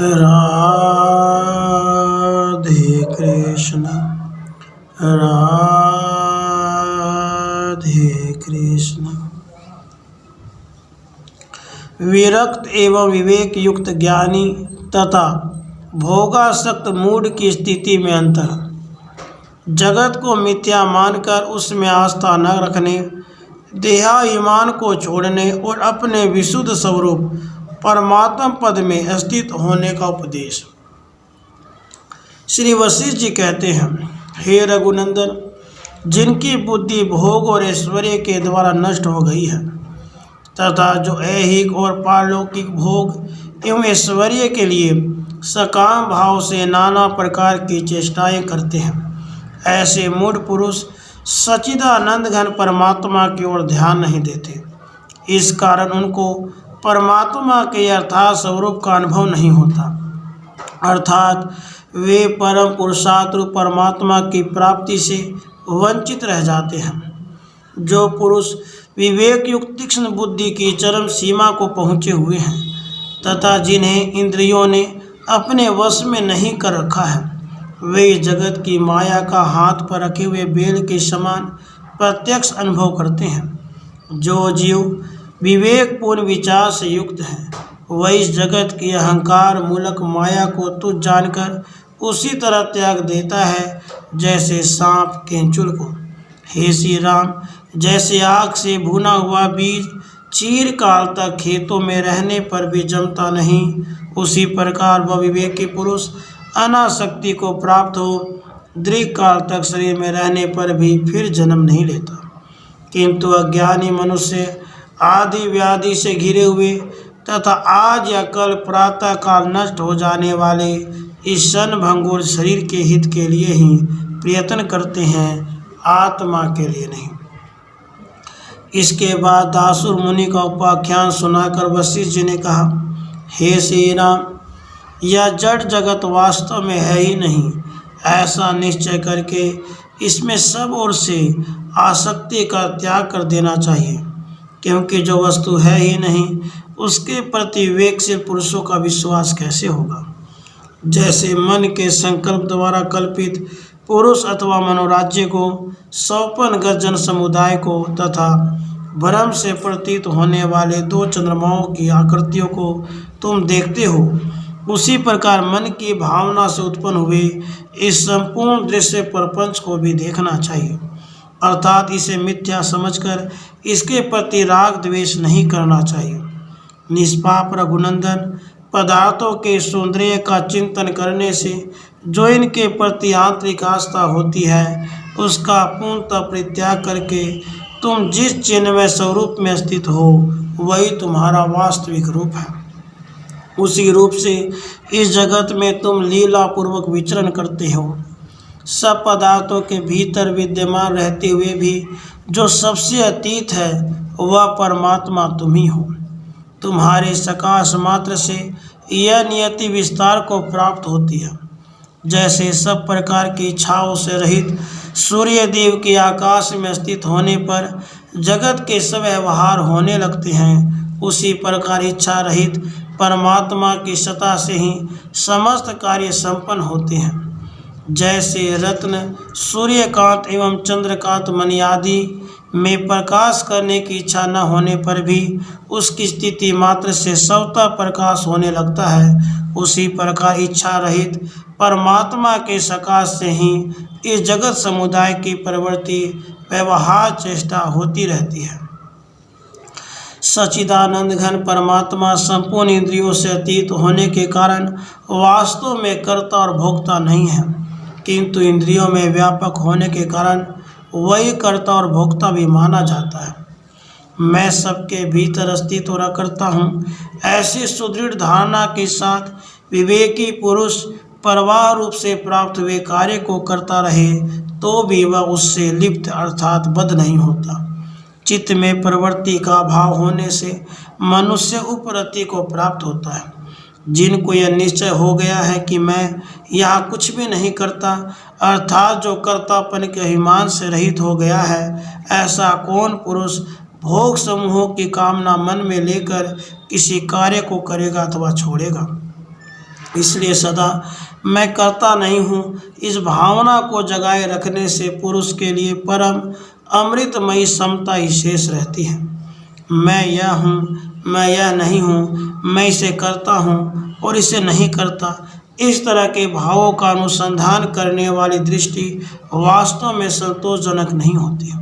राधे कृष्ण राधे कृष्ण। विरक्त एवं विवेक युक्त ज्ञानी तथा भोगासक्त मूढ़ की स्थिति में अंतर। जगत को मिथ्या मानकर उसमें आस्था न रखने, देहाभिमान को छोड़ने और अपने विशुद्ध स्वरूप परमात्मा पद में स्थित होने का उपदेश। श्री वशिष्ठ जी कहते हैं, हे रघुनंदन, जिनकी बुद्धि भोग और ऐश्वर्य के द्वारा नष्ट हो गई है तथा जो ऐहिक और पारलौकिक भोग एवं ऐश्वर्य के लिए सकाम भाव से नाना प्रकार की चेष्टाएं करते हैं, ऐसे मूढ़ पुरुष सच्चिदानंद घन परमात्मा की ओर ध्यान नहीं देते। इस कारण उनको परमात्मा के यथार्थ स्वरूप का अनुभव नहीं होता, अर्थात वे परम पुरुषार्थ रूप परमात्मा की प्राप्ति से वंचित रह जाते हैं। जो पुरुष विवेक युक्त तीक्ष्ण बुद्धि की चरम सीमा को पहुँचे हुए हैं तथा जिन्हें इंद्रियों ने अपने वश में नहीं कर रखा है, वे जगत की माया का हाथ पर रखे हुए बेल के समान प्रत्यक्ष अनुभव करते हैं। जो जीव विवेकपूर्ण विचार से युक्त है, वह इस जगत की अहंकार मूलक माया को तुच्छ जानकर उसी तरह त्याग देता है जैसे सांप केंचुल को। हे श्री राम, जैसे आग से भुना हुआ बीज चिरकाल तक खेतों में रहने पर भी जमता नहीं, उसी प्रकार वह विवेकी पुरुष अनासक्ति को प्राप्त हो दीर्घ काल तक शरीर में रहने पर भी फिर जन्म नहीं लेता। किंतु अज्ञानी मनुष्य आदि व्याधि से घिरे हुए तथा आज या कल प्रातः काल नष्ट हो जाने वाले इस क्षणभंगुर शरीर के हित के लिए ही प्रयत्न करते हैं, आत्मा के लिए नहीं। इसके बाद दासुर मुनि का उपाख्यान सुनाकर वशिष्ठ जी ने कहा, हे श्री राम, यह जड़ जगत वास्तव में है ही नहीं, ऐसा निश्चय करके इसमें सब ओर से आसक्ति का त्याग कर देना चाहिए, क्योंकि जो वस्तु है ही नहीं उसके प्रति विवेकशील पुरुषों का विश्वास कैसे होगा। जैसे मन के संकल्प द्वारा कल्पित पुरुष अथवा मनोराज्य को, सौपन गर्जन समुदाय को तथा भ्रम से प्रतीत होने वाले दो चंद्रमाओं की आकृतियों को तुम देखते हो, उसी प्रकार मन की भावना से उत्पन्न हुए इस संपूर्ण दृश्य प्रपंच को भी देखना चाहिए, अर्थात इसे मिथ्या समझकर इसके प्रति राग द्वेष नहीं करना चाहिए। निष्पाप रघुनंदन, पदार्थों के सौंदर्य का चिंतन करने से जो इनके प्रति आंतरिक आस्था होती है, उसका पूर्णतः परित्याग करके तुम जिस चिन्मय स्वरूप में स्थित हो, वही तुम्हारा वास्तविक रूप है। उसी रूप से इस जगत में तुम लीला पूर्वक विचरण करते हो। सब पदार्थों के भीतर विद्यमान रहते हुए भी जो सबसे अतीत है, वह परमात्मा तुम ही हो। तुम्हारे सकाश मात्र से यह नियति विस्तार को प्राप्त होती है। जैसे सब प्रकार की इच्छाओं से रहित सूर्य देव के आकाश में स्थित होने पर जगत के सब व्यवहार होने लगते हैं, उसी प्रकार इच्छा रहित परमात्मा की सत्ता से ही समस्त कार्य संपन्न होते हैं। जैसे रत्न सूर्यकांत एवं चंद्रकांत मणि आदि में प्रकाश करने की इच्छा न होने पर भी उसकी स्थिति मात्र से स्वतः प्रकाश होने लगता है, उसी प्रकार इच्छा रहित परमात्मा के सकाश से ही इस जगत समुदाय की प्रवृत्ति व्यवहार चेष्टा होती रहती है। सच्चिदानंद घन परमात्मा संपूर्ण इंद्रियों से अतीत होने के कारण वास्तव में कर्ता और भोक्ता नहीं है, किंतु इंद्रियों में व्यापक होने के कारण वही कर्ता और भोक्ता भी माना जाता है। मैं सबके भीतर अस्तित्व करता हूँ, ऐसी सुदृढ़ धारणा के साथ विवेकी पुरुष परवाह रूप से प्राप्त हुए कार्य को करता रहे तो भी वह उससे लिप्त अर्थात बद्ध नहीं होता। चित्त में प्रवृत्ति का भाव होने से मनुष्य उपरति को प्राप्त होता है। जिनको यह निश्चय हो गया है कि मैं यहाँ कुछ भी नहीं करता, अर्थात जो कर्तापन के अभिमान से रहित हो गया है, ऐसा कौन पुरुष भोग समूहों की कामना मन में लेकर किसी कार्य को करेगा अथवा छोड़ेगा। इसलिए सदा मैं करता नहीं हूँ, इस भावना को जगाए रखने से पुरुष के लिए परम अमृतमयी समता ही शेष रहती है। मैं यह हूँ, मैं यह नहीं हूँ, मैं इसे करता हूँ और इसे नहीं करता, इस तरह के भावों का अनुसंधान करने वाली दृष्टि वास्तव में संतोषजनक नहीं होती।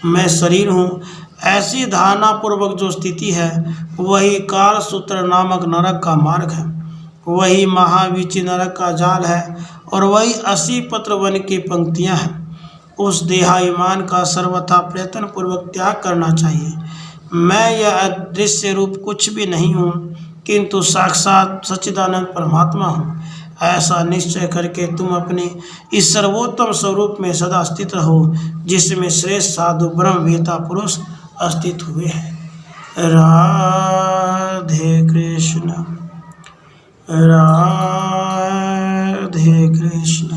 मैं शरीर हूँ, ऐसी धारणा पूर्वक जो स्थिति है वही कालसूत्र नामक नरक का मार्ग है, वही महावीची नरक का जाल है और वही 80 पत्र वन की पंक्तियाँ हैं। उस देहाभिमान का सर्वथा प्रयत्न पूर्वक त्याग करना चाहिए। मैं यह अदृश्य रूप कुछ भी नहीं हूँ, किंतु साक्षात सच्चिदानंद परमात्मा हूँ। ऐसा निश्चय करके तुम अपने इस सर्वोत्तम स्वरूप में सदा स्थित रहो, जिसमें श्रेष्ठ साधु ब्रह्मवेता पुरुष अस्तित्व हुए हैं। राधे कृष्ण, राधे कृष्ण।